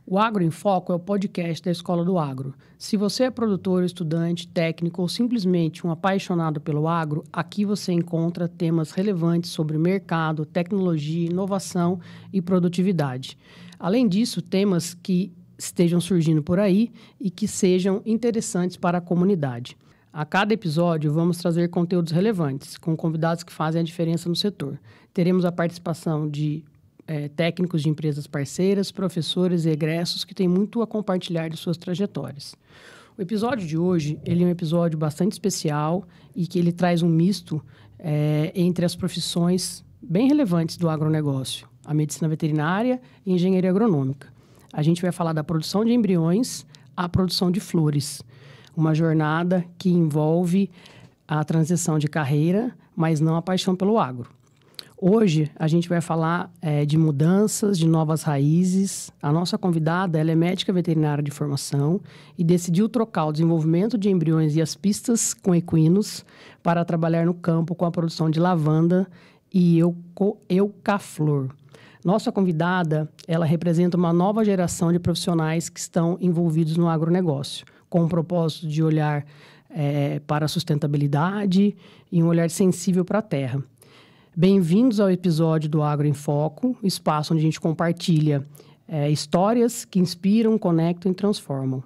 O Agro em Foco é o podcast da Escola do Agro. Se você é produtor, estudante, técnico ou simplesmente um apaixonado pelo agro, aqui você encontra temas relevantes sobre mercado, tecnologia, inovação e produtividade. Além disso, temas que estejam surgindo por aí e que sejam interessantes para a comunidade. A cada episódio, vamos trazer conteúdos relevantes, com convidados que fazem a diferença no setor. Teremos a participação de técnicos de empresas parceiras, professores e egressos que têm muito a compartilhar de suas trajetórias. O episódio de hoje ele é um episódio bastante especial e que ele traz um misto entre as profissões bem relevantes do agronegócio, a medicina veterinária e engenharia agronômica. A gente vai falar da produção de embriões à produção de flores, uma jornada que envolve a transição de carreira, mas não a paixão pelo agro. Hoje, a gente vai falar de mudanças, de novas raízes. A nossa convidada ela é médica veterinária de formação e decidiu trocar o desenvolvimento de embriões e as pistas com equinos para trabalhar no campo com a produção de lavanda e eucaflor. Nossa convidada, ela representa uma nova geração de profissionais que estão envolvidos no agronegócio, com o propósito de olhar para a sustentabilidade e um olhar sensível para a terra. Bem-vindos ao episódio do Agro em Foco, espaço onde a gente compartilha histórias que inspiram, conectam e transformam.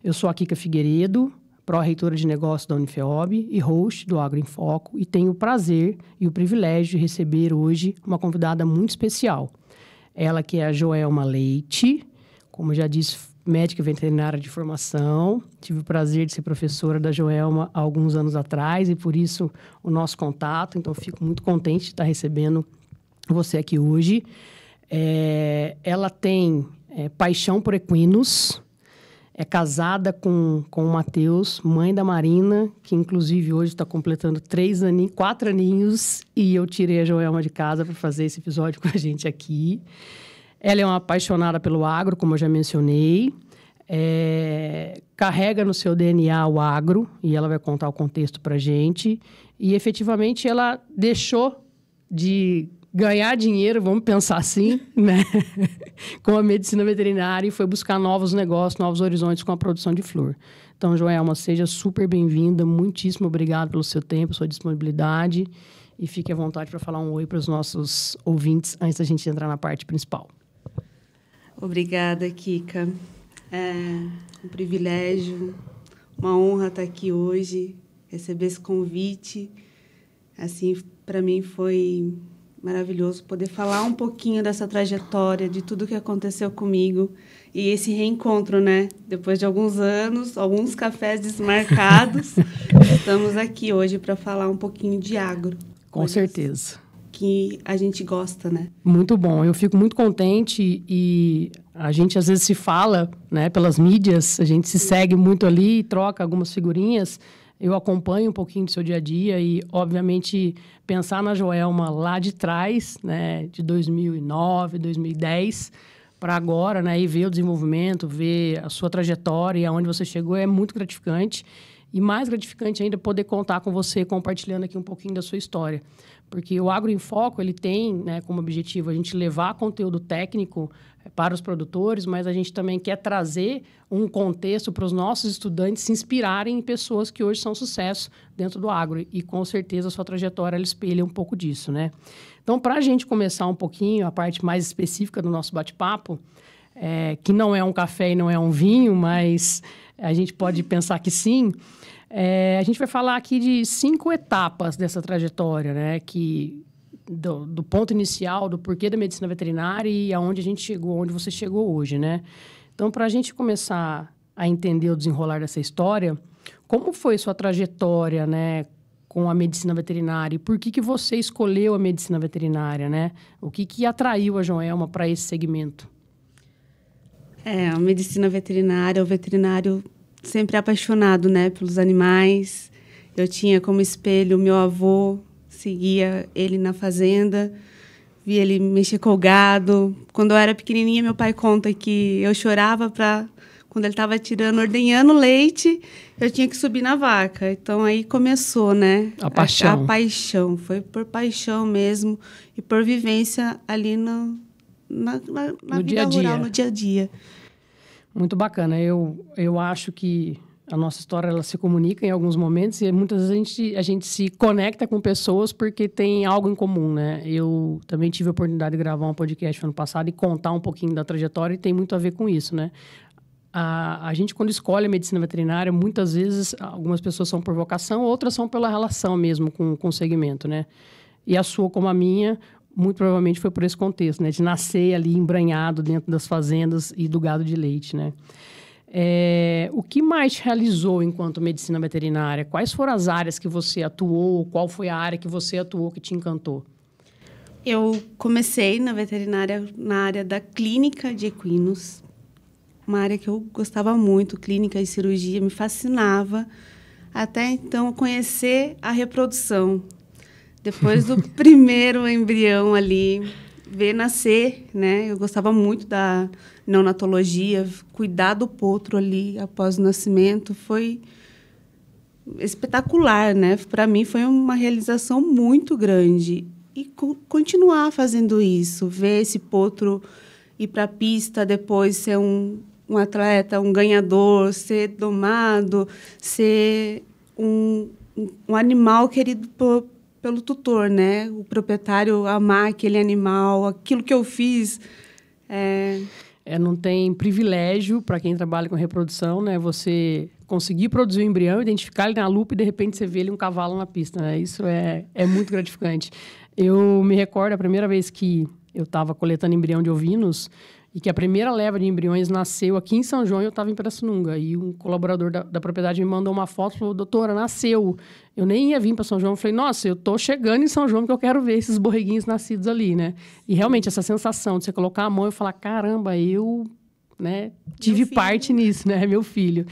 Eu sou a Kika Figueiredo, pró-reitora de negócios da Unifeob e host do Agro em Foco, e tenho o prazer e o privilégio de receber hoje uma convidada muito especial. Ela que é a Joelma Leite, como já disse, médica veterinária de formação. Tive o prazer de ser professora da Joelma há alguns anos atrás e, por isso, o nosso contato. Então, fico muito contente de estar recebendo você aqui hoje. Ela tem paixão por equinos, é casada com o Matheus, mãe da Marina, que, inclusive, hoje está completando 4 aninhos, e eu tirei a Joelma de casa para fazer esse episódio com a gente aqui. Ela é uma apaixonada pelo agro, como eu já mencionei. Carrega no seu DNA o agro, e ela vai contar o contexto para a gente. E, efetivamente, ela deixou de ganhar dinheiro, vamos pensar assim, né? com a medicina veterinária e foi buscar novos negócios, novos horizontes com a produção de flor. Então, Joelma, seja super bem-vinda. Muitíssimo obrigado pelo seu tempo, sua disponibilidade. E fique à vontade para falar um oi para os nossos ouvintes antes da gente entrar na parte principal. Obrigada, Kika. É um privilégio, uma honra estar aqui hoje, receber esse convite. Assim, para mim foi maravilhoso poder falar um pouquinho dessa trajetória, de tudo que aconteceu comigo e esse reencontro, né? Depois de alguns anos, alguns cafés desmarcados, estamos aqui hoje para falar um pouquinho de agro. Com certeza. Que a gente gosta, né? Muito bom. Eu fico muito contente e a gente às vezes se fala, né, pelas mídias, a gente se segue muito ali, troca algumas figurinhas. Eu acompanho um pouquinho do seu dia a dia e, obviamente, pensar na Joelma lá de trás, né, de 2009, 2010, para agora, né, e ver o desenvolvimento, ver a sua trajetória e aonde você chegou é muito gratificante. E mais gratificante ainda poder contar com você, compartilhando aqui um pouquinho da sua história. Porque o Agro em Foco, ele tem, né, como objetivo a gente levar conteúdo técnico para os produtores, mas a gente também quer trazer um contexto para os nossos estudantes se inspirarem em pessoas que hoje são sucesso dentro do agro. E, com certeza, a sua trajetória ela espelha um pouco disso, né? Então, para a gente começar um pouquinho, a parte mais específica do nosso bate-papo, que não é um café e não é um vinho, mas a gente pode pensar que sim. A gente vai falar aqui de 5 etapas dessa trajetória, né? Do ponto inicial, do porquê da medicina veterinária e aonde a gente chegou, onde você chegou hoje, né? Então, para a gente começar a entender o desenrolar dessa história, como foi sua trajetória, né, com a medicina veterinária? E por que você escolheu a medicina veterinária, né? O que atraiu a Joelma para esse segmento? A medicina veterinária, o veterinário sempre apaixonado, né, pelos animais. Eu tinha como espelho o meu avô, seguia ele na fazenda, via ele mexer com o gado. Quando eu era pequenininha, meu pai conta que eu chorava quando ele estava ordenhando leite, eu tinha que subir na vaca. Então, aí começou, né? A paixão. A paixão. Foi por paixão mesmo e por vivência ali na vida dia a rural, dia. no dia a dia. Muito bacana. Eu acho que a nossa história ela se comunica em alguns momentos e muitas vezes a gente se conecta com pessoas porque tem algo em comum, né? Eu também tive a oportunidade de gravar um podcast no ano passado e contar um pouquinho da trajetória e tem muito a ver com isso, né? A gente, quando escolhe a medicina veterinária, muitas vezes algumas pessoas são por vocação, outras são pela relação mesmo com o segmento, né? E a sua, como a minha, muito provavelmente foi por esse contexto, né? De nascer ali embranhado dentro das fazendas e do gado de leite, né? O que mais te realizou enquanto medicina veterinária? Quais foram as áreas que você atuou? Qual foi a área que você atuou que te encantou? Eu comecei na veterinária na área da clínica de equinos, uma área que eu gostava muito, clínica e cirurgia, me fascinava. Até então, conhecer a reprodução. Depois do primeiro embrião ali, ver nascer, né? Eu gostava muito da neonatologia, cuidar do potro ali após o nascimento foi espetacular, né? Para mim foi uma realização muito grande e continuar fazendo isso, ver esse potro ir para a pista, depois ser um atleta, um ganhador, ser domado, ser um animal querido pelo tutor, né? O proprietário amar aquele animal, aquilo que eu fiz. Não tem privilégio para quem trabalha com reprodução, né? Você conseguir produzir o embrião, identificar ele na lupa e, de repente, você vê ele um cavalo na pista, né? Isso é muito gratificante. Eu me recordo a primeira vez que eu estava coletando embrião de ovinos e que a primeira leva de embriões nasceu aqui em São João e eu estava em Pirassununga. E um colaborador da propriedade me mandou uma foto e falou, doutora, nasceu. Eu nem ia vir para São João. Eu falei, nossa, eu estou chegando em São João porque eu quero ver esses borreguinhos nascidos ali, né? E realmente essa sensação de você colocar a mão e falar, caramba, eu tive parte nisso, né? Meu filho.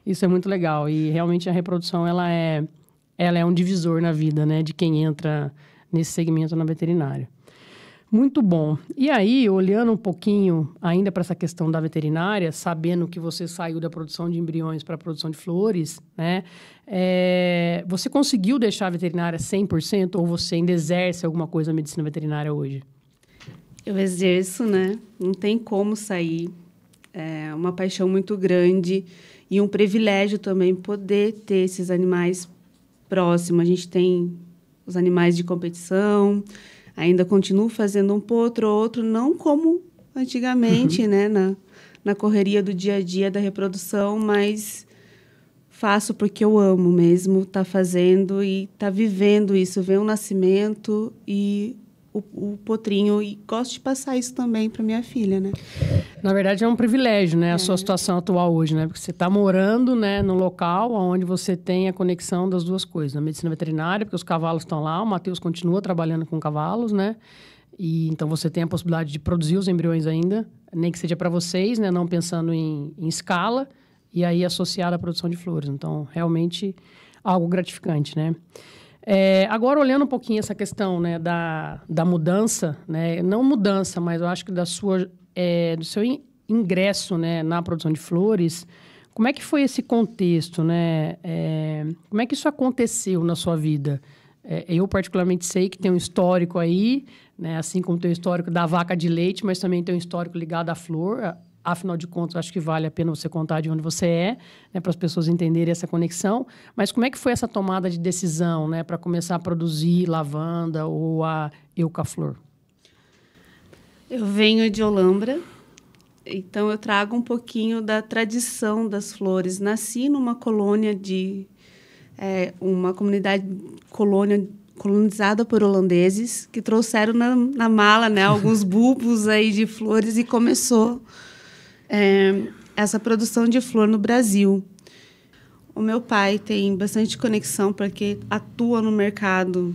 Isso é muito legal. E realmente a reprodução, ela é um divisor na vida, né? De quem entra nesse segmento na veterinária. Muito bom. E aí, olhando um pouquinho ainda para essa questão da veterinária, sabendo que você saiu da produção de embriões para a produção de flores, né? Você conseguiu deixar a veterinária 100% ou você ainda exerce alguma coisa na medicina veterinária hoje? Eu exerço, né? Não tem como sair. É uma paixão muito grande e um privilégio também poder ter esses animais próximos. A gente tem os animais de competição. Ainda continuo fazendo um potro ou outro, não como antigamente, né? Na correria do dia a dia da reprodução, mas faço porque eu amo mesmo estar fazendo e estar vivendo isso, ver o nascimento e o potrinho. E gosto de passar isso também para minha filha, né? Na verdade, é um privilégio, né? A sua situação atual hoje, né? Porque você está morando, né, num local onde você tem a conexão das duas coisas. Na medicina veterinária, porque os cavalos estão lá, o Matheus continua trabalhando com cavalos, né? E então você tem a possibilidade de produzir os embriões ainda, nem que seja para vocês, né? Não pensando em escala, e aí associado à produção de flores. Então, realmente, algo gratificante, né? Agora, olhando um pouquinho essa questão, né, da mudança, né? Não mudança, mas eu acho que do seu ingresso, né, na produção de flores, como é que foi esse contexto, né? Como é que isso aconteceu na sua vida? Eu, particularmente, sei que tem um histórico aí, né, assim como tem o histórico da vaca de leite, mas também tem um histórico ligado à flor. Afinal de contas, acho que vale a pena você contar de onde você é, né, para as pessoas entenderem essa conexão. Mas como é que foi essa tomada de decisão, né, para começar a produzir lavanda ou a eucaflor? Eu venho de Olambra, então eu trago um pouquinho da tradição das flores. Nasci numa colônia uma comunidade colonizada por holandeses que trouxeram na mala, né, alguns bulbos aí de flores e começou essa produção de flor no Brasil. O meu pai tem bastante conexão porque atua no mercado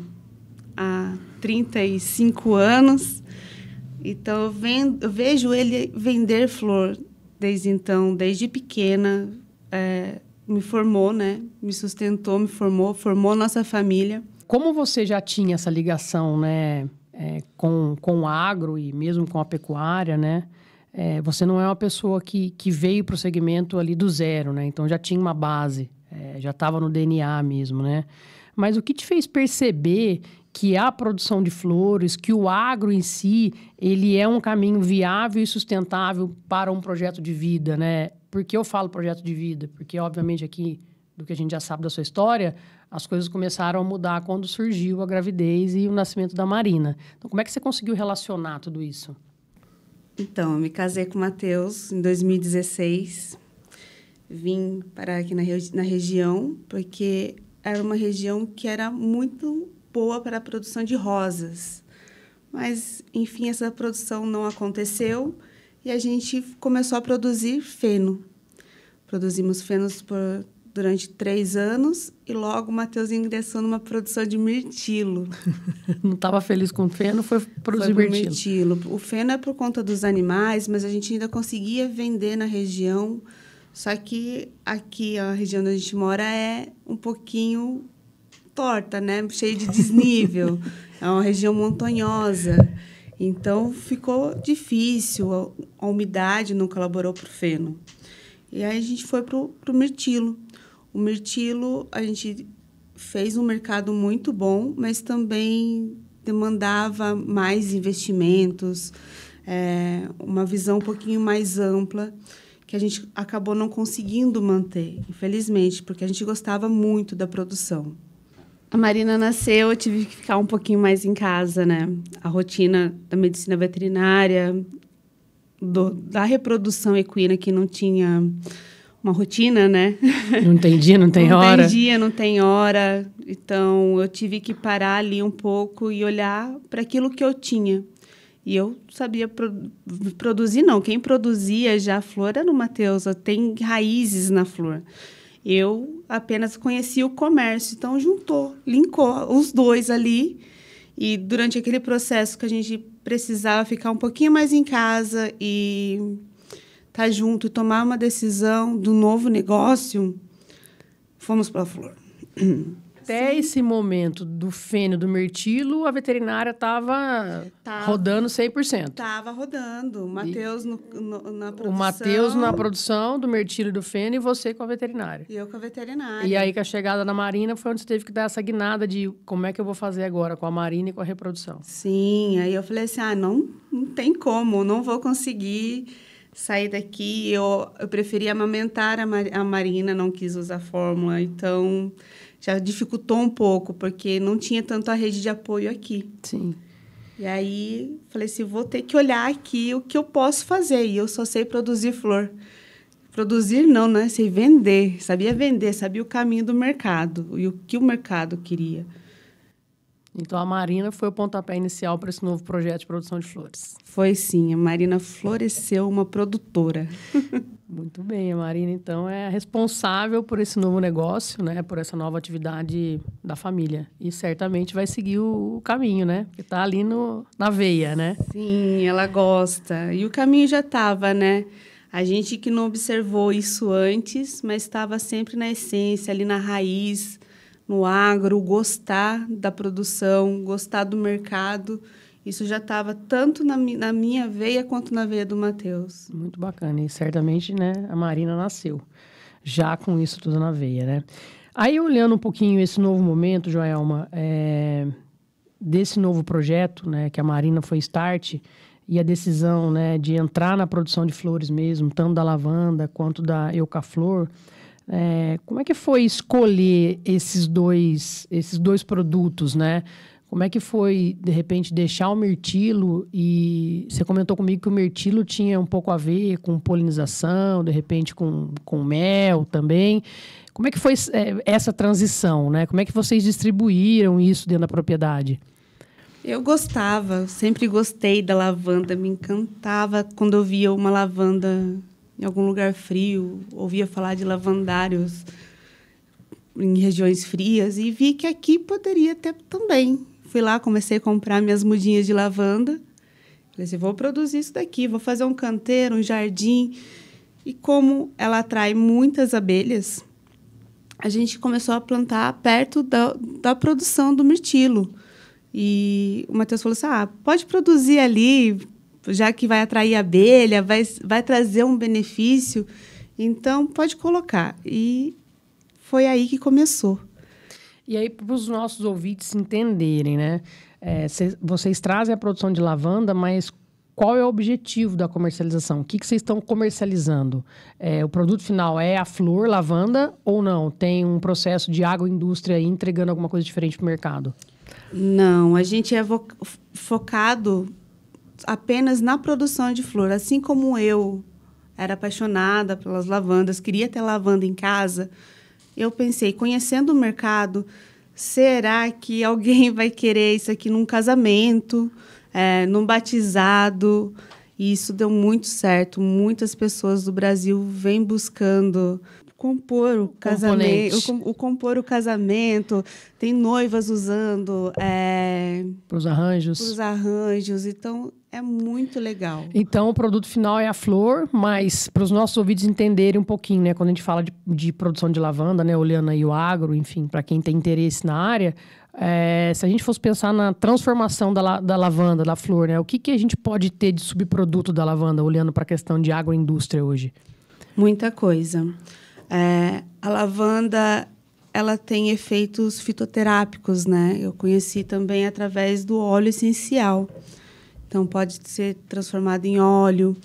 há 35 anos. Então, eu vejo ele vender flor desde então, desde pequena. Me formou, né? Me sustentou, me formou nossa família. Como você já tinha essa ligação, né, com o agro e mesmo com a pecuária, né? Você não é uma pessoa que veio para o segmento ali do zero, né? Então, já tinha uma base. já estava no DNA mesmo, né? Mas o que te fez perceber que a produção de flores, que o agro em si, ele é um caminho viável e sustentável para um projeto de vida, né? Por que eu falo projeto de vida? Porque, obviamente, aqui, do que a gente já sabe da sua história, as coisas começaram a mudar quando surgiu a gravidez e o nascimento da Marina. Então, como é que você conseguiu relacionar tudo isso? Então, eu me casei com o Matheus em 2016. Vim parar aqui na região, porque era uma região que era muito boa para a produção de rosas. Mas, enfim, essa produção não aconteceu e a gente começou a produzir feno. Produzimos fenos durante 3 anos e logo o Matheus ingressou numa produção de mirtilo. Não estava feliz com o feno, foi produzir mirtilo. O feno é por conta dos animais, mas a gente ainda conseguia vender na região. Só que aqui, a região onde a gente mora é um pouquinho torta, né? Cheia de desnível. É uma região montanhosa. Então, ficou difícil. A umidade não colaborou para o feno. E aí, a gente foi para o mirtilo. O mirtilo, a gente fez um mercado muito bom, mas também demandava mais investimentos, uma visão um pouquinho mais ampla, que a gente acabou não conseguindo manter, infelizmente, porque a gente gostava muito da produção. A Marina nasceu, eu tive que ficar um pouquinho mais em casa, né? A rotina da medicina veterinária, da reprodução equina, que não tinha uma rotina, né? Não tem dia, não tem hora. Não tem dia, não tem hora. Então, eu tive que parar ali um pouco e olhar para aquilo que eu tinha. E eu sabia produzir, não. Quem produzia já a flor era o Matheus. Tem raízes na flor. Eu apenas conhecia o comércio. Então, linkou os dois ali. E durante aquele processo que a gente precisava ficar um pouquinho mais em casa e estar junto e tomar uma decisão do novo negócio, fomos para a flor. Até esse momento do feno do mirtilo, a veterinária estava rodando 100%. Estava rodando. O Matheus na produção. O Matheus na produção do mirtilo e do feno e você com a veterinária. E eu com a veterinária. E aí, com a chegada da Marina, foi onde você teve que dar essa guinada de como é que eu vou fazer agora com a Marina e com a reprodução. Sim, aí eu falei assim, não tem como, não vou conseguir sair daqui. Eu preferi amamentar a Marina, não quis usar fórmula, então já dificultou um pouco, porque não tinha tanto a rede de apoio aqui. Sim. E aí, falei assim, vou ter que olhar aqui o que eu posso fazer. E eu só sei produzir flor. Produzir não, né? Sei vender. Sabia vender, sabia o caminho do mercado e o que o mercado queria. Então, a Marina foi o pontapé inicial para esse novo projeto de produção de flores. Foi sim, a Marina floresceu uma produtora. Muito bem, a Marina, então, é responsável por esse novo negócio, né? Por essa nova atividade da família. E certamente vai seguir o caminho, né? Porque está ali na veia, né? Sim, ela gosta. E o caminho já estava, né? A gente que não observou isso antes, mas estava sempre na essência, ali na raiz, no agro, gostar da produção, gostar do mercado. Isso já estava tanto na minha veia quanto na veia do Matheus. Muito bacana. E certamente, né, a Marina nasceu já com isso tudo na veia, né? Aí, olhando um pouquinho esse novo momento, Joelma, desse novo projeto, né, que a Marina foi start, e a decisão, né, de entrar na produção de flores mesmo, tanto da lavanda quanto da Eucaflor, como é que foi escolher esses dois produtos, né? Como é que foi, de repente, deixar o mirtilo e... Você comentou comigo que o mirtilo tinha um pouco a ver com polinização, de repente com mel também. Como é que foi essa transição, né? Como é que vocês distribuíram isso dentro da propriedade? Eu gostava, sempre gostei da lavanda, me encantava quando eu via uma lavanda em algum lugar frio, ouvia falar de lavandários em regiões frias e vi que aqui poderia ter também. Fui lá, comecei a comprar minhas mudinhas de lavanda. Falei assim, vou produzir isso daqui, vou fazer um canteiro, um jardim. E como ela atrai muitas abelhas, a gente começou a plantar perto da produção do mirtilo. E o Matheus falou assim, pode produzir ali, já que vai atrair abelha, vai trazer um benefício, então pode colocar. E foi aí que começou. E aí, para os nossos ouvintes entenderem, né? Vocês trazem a produção de lavanda, mas qual é o objetivo da comercialização? O que vocês estão comercializando? O produto final é a flor, lavanda, ou não? Tem um processo de agroindústria aí entregando alguma coisa diferente para o mercado? Não, a gente é focado apenas na produção de flor. Assim como eu era apaixonada pelas lavandas, queria ter lavanda em casa, eu pensei, conhecendo o mercado, será que alguém vai querer isso aqui num casamento, num batizado? E isso deu muito certo. Muitas pessoas do Brasil vêm buscando compor o casamento. Compor o casamento. Tem noivas usando para os arranjos. Para os arranjos. Então, é muito legal. Então, o produto final é a flor, mas para os nossos ouvintes entenderem um pouquinho, né? Quando a gente fala de produção de lavanda, né? Olhando aí o agro, enfim, para quem tem interesse na área, se a gente fosse pensar na transformação da lavanda, da flor, né? O que a gente pode ter de subproduto da lavanda, olhando para a questão de agroindústria hoje? Muita coisa. A lavanda, ela tem efeitos fitoterápicos, né? Eu conheci também através do óleo essencial. Então, pode ser transformado em óleo.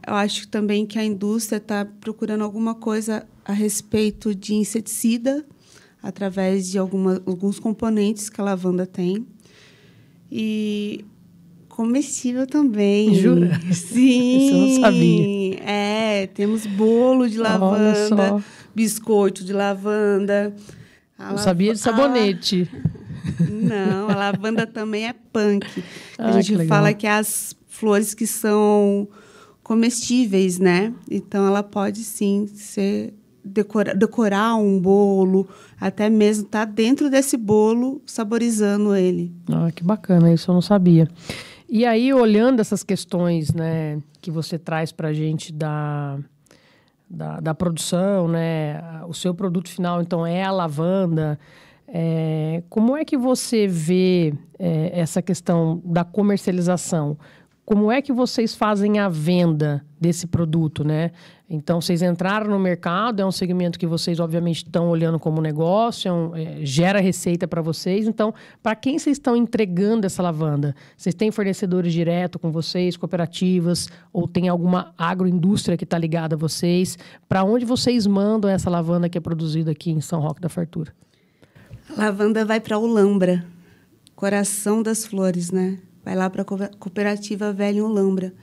Eu acho também que a indústria está procurando alguma coisa a respeito de inseticida, através de alguns componentes que a lavanda tem. E comestível também. Jura? Sim. Isso eu não sabia. Temos bolo de lavanda, biscoito de lavanda. Eu sabia de sabonete. Não, a lavanda também é punk. A gente que fala que é as flores que são comestíveis, né? Então, ela pode, sim, decorar um bolo, até mesmo estar dentro desse bolo, saborizando ele. Que bacana, isso eu não sabia. E aí, olhando essas questões, né, que você traz para a gente da produção, né? O seu produto final, então, é a lavanda. Como é que você vê essa questão da comercialização? Como é que vocês fazem a venda desse produto, né? Então, vocês entraram no mercado, é um segmento que vocês, obviamente, estão olhando como negócio, gera receita para vocês. Então, para quem vocês estão entregando essa lavanda? Vocês têm fornecedores direto com vocês, cooperativas, ou tem alguma agroindústria que está ligada a vocês? Para onde vocês mandam essa lavanda que é produzida aqui em São Roque da Fartura? A lavanda vai para a Ulambra, coração das flores, né? Vai lá para a cooperativa Velha Ulambra.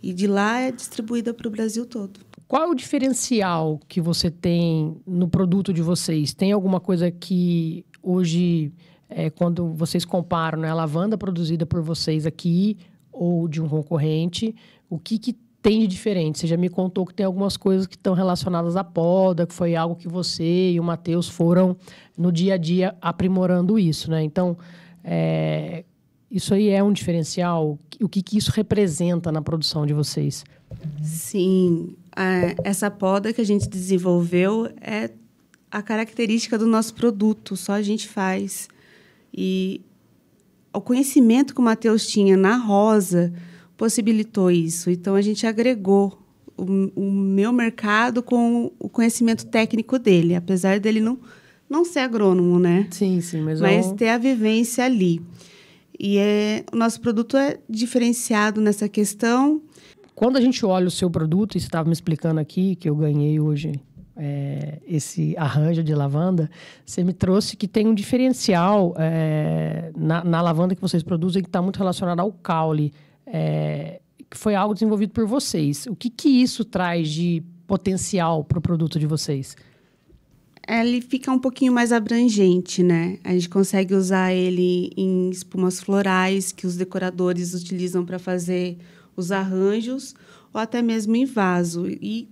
E de lá é distribuída para o Brasil todo. Qual é o diferencial que você tem no produto de vocês? Tem alguma coisa que hoje, quando vocês comparam, né, a lavanda produzida por vocês aqui ou de um concorrente, o que tem de diferente? Você já me contou que tem algumas coisas que estão relacionadas à poda, que foi algo que você e o Matheus foram, no dia a dia, aprimorando isso, né? Então, isso aí é um diferencial? O que isso representa na produção de vocês? Sim. Essa poda que a gente desenvolveu é a característica do nosso produto. Só a gente faz. E o conhecimento que o Matheus tinha na rosa possibilitou isso. Então, a gente agregou o meu mercado com o conhecimento técnico dele. Apesar dele não ser agrônomo, né? Sim, mas ter a vivência ali. E o nosso produto é diferenciado nessa questão. Quando a gente olha o seu produto, e você estava me explicando aqui, que eu ganhei hoje esse arranjo de lavanda, você me trouxe que tem um diferencial na lavanda que vocês produzem que está muito relacionado ao caule, que foi algo desenvolvido por vocês. O que isso traz de potencial para o produto de vocês? Ele fica um pouquinho mais abrangente, né? A gente consegue usar ele em espumas florais que os decoradores utilizam para fazer os arranjos, ou até mesmo em vaso. E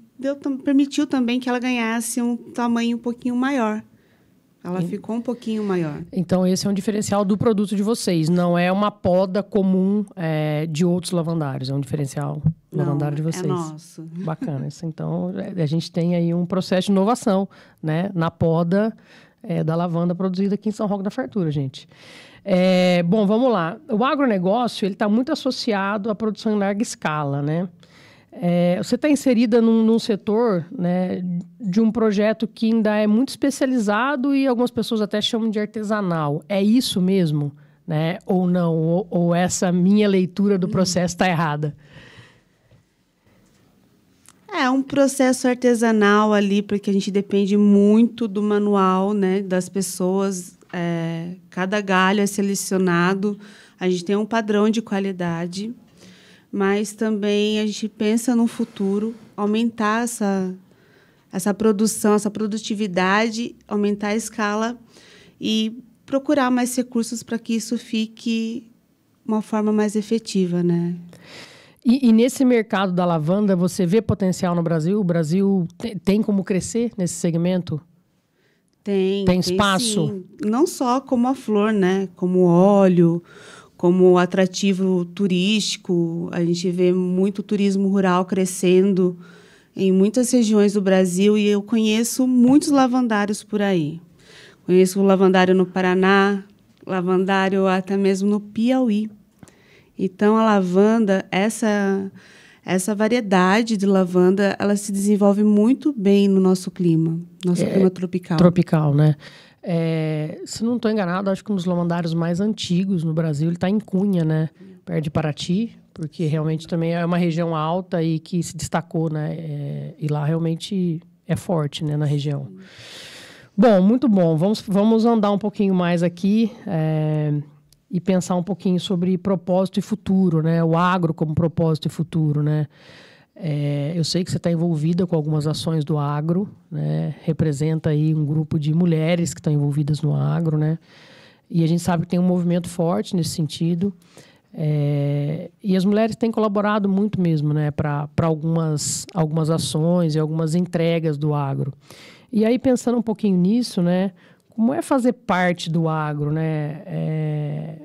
permitiu também que ela ganhasse um tamanho um pouquinho maior. Ela ficou um pouquinho maior. Então, esse é um diferencial do produto de vocês. Não é uma poda comum de outros lavandários. É um diferencial lavandário de vocês. É nosso. Bacana. Isso, então, a gente tem aí um processo de inovação, né? Na poda da lavanda produzida aqui em São Roque da Fartura, gente. Bom, vamos lá. O agronegócio está muito associado à produção em larga escala, né? Você está inserida num setor, né, de um projeto que ainda é muito especializado e algumas pessoas até chamam de artesanal. É isso mesmo? Né? Ou não? Ou essa minha leitura do processo está errada? É um processo artesanal ali, porque a gente depende muito do manual, né, das pessoas. Cada galho é selecionado, a gente tem um padrão de qualidade, mas também a gente pensa no futuro, aumentar essa produção, essa produtividade, aumentar a escala e procurar mais recursos para que isso fique uma forma mais efetiva, né? E nesse mercado da lavanda, você vê potencial no Brasil? O Brasil tem como crescer nesse segmento? Tem espaço? Sim. Não só como a flor, né? Como óleo, como atrativo turístico. A gente vê muito turismo rural crescendo em muitas regiões do Brasil e eu conheço muitos lavandários por aí. Conheço o lavandário no Paraná, lavandário até mesmo no Piauí. Então, a lavanda, essa variedade de lavanda, ela se desenvolve muito bem no nosso clima tropical. Tropical, né? Se não estou enganado, acho que um dos lavandários mais antigos no Brasil, ele está em Cunha, né? Perto de Paraty, porque realmente também é uma região alta e que se destacou, né? E lá realmente é forte, né? Na região. Bom, muito bom. Vamos andar um pouquinho mais aqui e pensar um pouquinho sobre propósito e futuro, né? O agro como propósito e futuro, né? Eu sei que você está envolvida com algumas ações do agro, né? Representa aí um grupo de mulheres que estão envolvidas no agro, né? E a gente sabe que tem um movimento forte nesse sentido. E as mulheres têm colaborado muito mesmo, né? Para algumas ações e algumas entregas do agro. E aí, pensando um pouquinho nisso, né? Como é fazer parte do agro, né?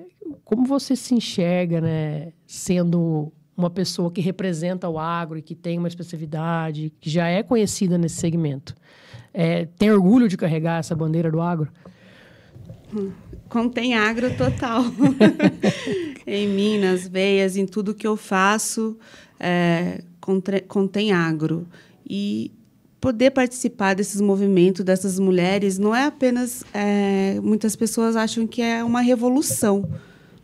Como você se enxerga, né? Sendo uma pessoa que representa o agro e que tem uma especificidade, que já é conhecida nesse segmento. Tem orgulho de carregar essa bandeira do agro? Contém agro total. Em mim, nas veias, em tudo que eu faço, contém agro. E poder participar desses movimentos, dessas mulheres, não é apenas... muitas pessoas acham que é uma revolução.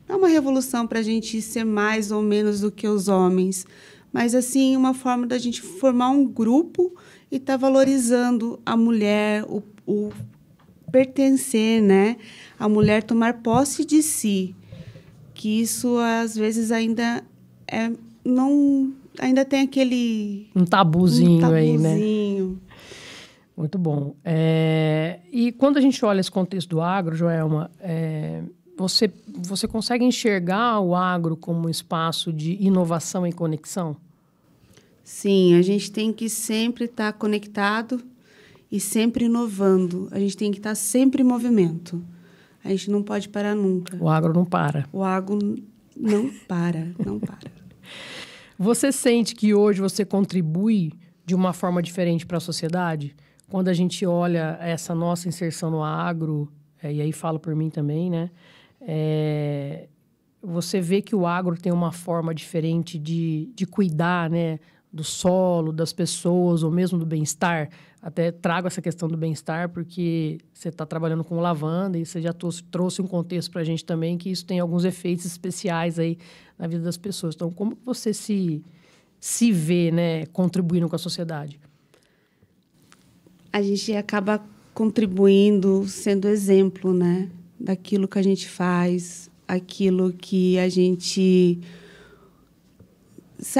Não é uma revolução para a gente ser mais ou menos do que os homens, mas, assim, uma forma da gente formar um grupo e estar valorizando a mulher, o pertencer, né? A mulher tomar posse de si. Que isso, às vezes, ainda ainda tem aquele... Um tabuzinho aí, né? Muito bom. E quando a gente olha esse contexto do agro, Joelma, você consegue enxergar o agro como um espaço de inovação e conexão? Sim, a gente tem que sempre estar conectado e sempre inovando. A gente tem que estar sempre em movimento. A gente não pode parar nunca. O agro não para. O agro não para, não para. Você sente que hoje você contribui de uma forma diferente para a sociedade? Quando a gente olha essa nossa inserção no agro, e aí falo por mim também, né? Você vê que o agro tem uma forma diferente de cuidar, né? Do solo, das pessoas, ou mesmo do bem-estar. Até trago essa questão do bem-estar, porque você está trabalhando com lavanda e você já trouxe um contexto para a gente também que isso tem alguns efeitos especiais aí na vida das pessoas. Então, como você se vê, né, contribuindo com a sociedade? A gente acaba contribuindo, sendo exemplo, né, daquilo que a gente faz, aquilo que a gente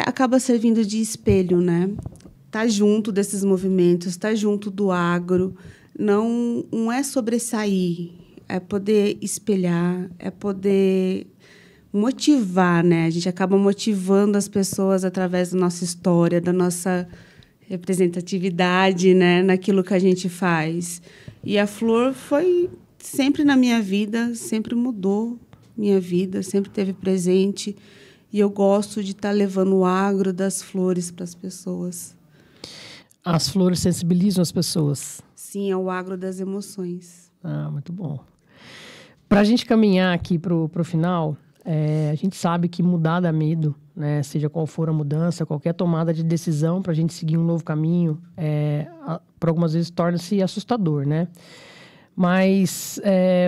acaba servindo de espelho, né? Tá junto desses movimentos, tá junto do agro, não é sobressair, é poder espelhar, é poder motivar, né? A gente acaba motivando as pessoas através da nossa história, da nossa representatividade, né? Naquilo que a gente faz. E a flor foi sempre na minha vida, sempre mudou minha vida, sempre esteve presente. E eu gosto de estar levando o agro das flores para as pessoas. As flores sensibilizam as pessoas? Sim, é o agro das emoções. Ah, muito bom. Para a gente caminhar aqui para o final, A gente sabe que mudar dá medo, né? Seja qual for a mudança, qualquer tomada de decisão para a gente seguir um novo caminho, por algumas vezes torna-se assustador, né? Mas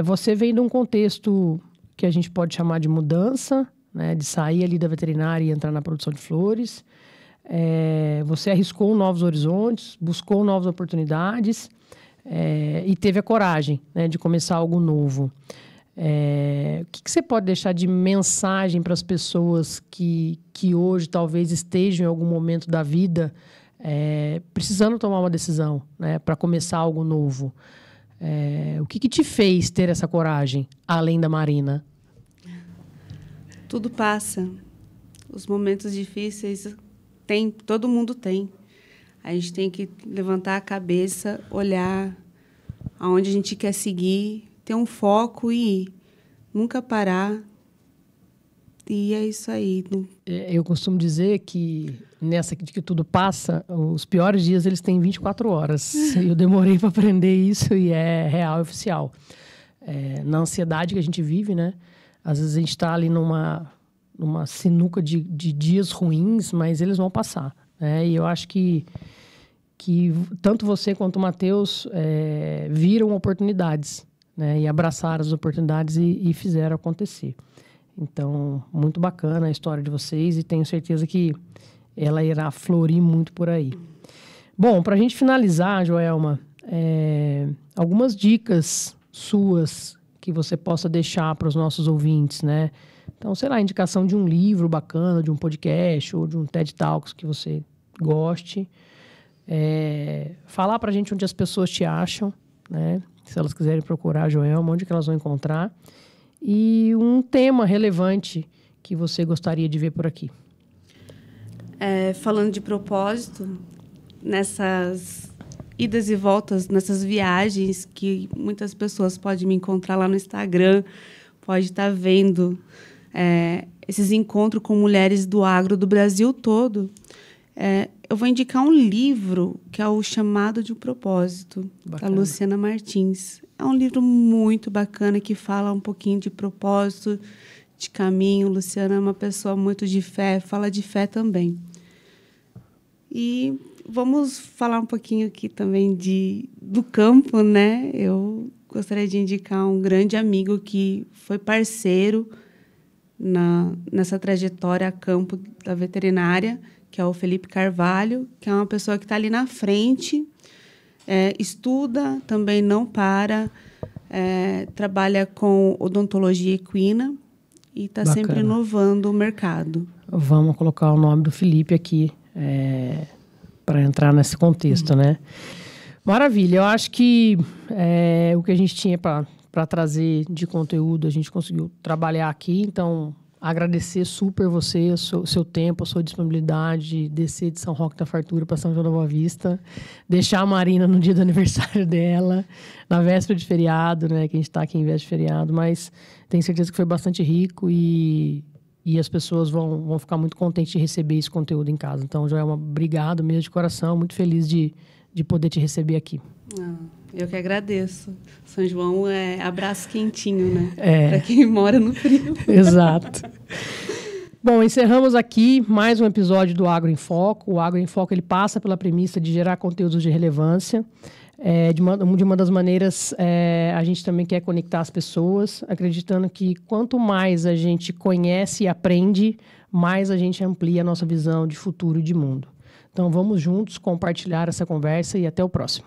você vem de um contexto que a gente pode chamar de mudança, né? De sair ali da veterinária e entrar na produção de flores. Você arriscou novos horizontes, buscou novas oportunidades e teve a coragem, né, de começar algo novo. O que você pode deixar de mensagem para as pessoas que hoje talvez estejam em algum momento da vida precisando tomar uma decisão, né, para começar algo novo? O que te fez ter essa coragem, além da Marina? Tudo passa. Os momentos difíceis todo mundo tem. A gente tem que levantar a cabeça, olhar aonde a gente quer seguir, ter um foco e ir. Nunca parar. E é isso aí. Eu costumo dizer que nessa de que tudo passa, os piores dias eles têm 24 horas. Eu demorei para aprender isso e é real e oficial. Na ansiedade que a gente vive, né? Às vezes a gente está ali numa sinuca de dias ruins, mas eles vão passar, né? E eu acho que tanto você quanto o Matheus viram oportunidades, né? E abraçaram as oportunidades e fizeram acontecer. Então, muito bacana a história de vocês e tenho certeza que ela irá florir muito por aí. Bom, para a gente finalizar, Joelma, algumas dicas suas que você possa deixar para os nossos ouvintes, né? Então, sei lá, indicação de um livro bacana, de um podcast ou de um TED Talks que você goste. Falar pra gente onde as pessoas te acham, né? Se elas quiserem procurar a Joelma, onde que elas vão encontrar. E um tema relevante que você gostaria de ver por aqui. Falando de propósito, nessas idas e voltas, nessas viagens que muitas pessoas podem me encontrar lá no Instagram, pode estar vendo esses encontros com mulheres do agro do Brasil todo. Eu vou indicar um livro que é O Chamado de um Propósito, da Luciana Martins. É um livro muito bacana que fala um pouquinho de propósito, de caminho. Luciana é uma pessoa muito de fé, fala de fé também. E vamos falar um pouquinho aqui também do campo, né? Eu gostaria de indicar um grande amigo que foi parceiro nessa trajetória a campo da veterinária, que é o Felipe Carvalho, que é uma pessoa que está ali na frente, estuda, também não para, trabalha com odontologia equina e está sempre inovando o mercado. Vamos colocar o nome do Felipe aqui para entrar nesse contexto, né? Maravilha, eu acho que o que a gente tinha para trazer de conteúdo, a gente conseguiu trabalhar aqui, então agradecer super você, seu tempo, a sua disponibilidade de descer de São Roque da Fartura para São João da Boa Vista, deixar a Marina no dia do aniversário dela, na véspera de feriado, né, que a gente está aqui em véspera de feriado, mas tenho certeza que foi bastante rico e as pessoas vão ficar muito contentes de receber esse conteúdo em casa. Então, Joelma, obrigado mesmo de coração, muito feliz de poder te receber aqui. Eu que agradeço. São João é abraço quentinho, né? Para quem mora no frio. Exato. Bom, encerramos aqui mais um episódio do Agro em Foco. O Agro em Foco ele passa pela premissa de gerar conteúdos de relevância. De uma das maneiras, a gente também quer conectar as pessoas, acreditando que quanto mais a gente conhece e aprende, mais a gente amplia a nossa visão de futuro e de mundo. Então, vamos juntos compartilhar essa conversa e até o próximo.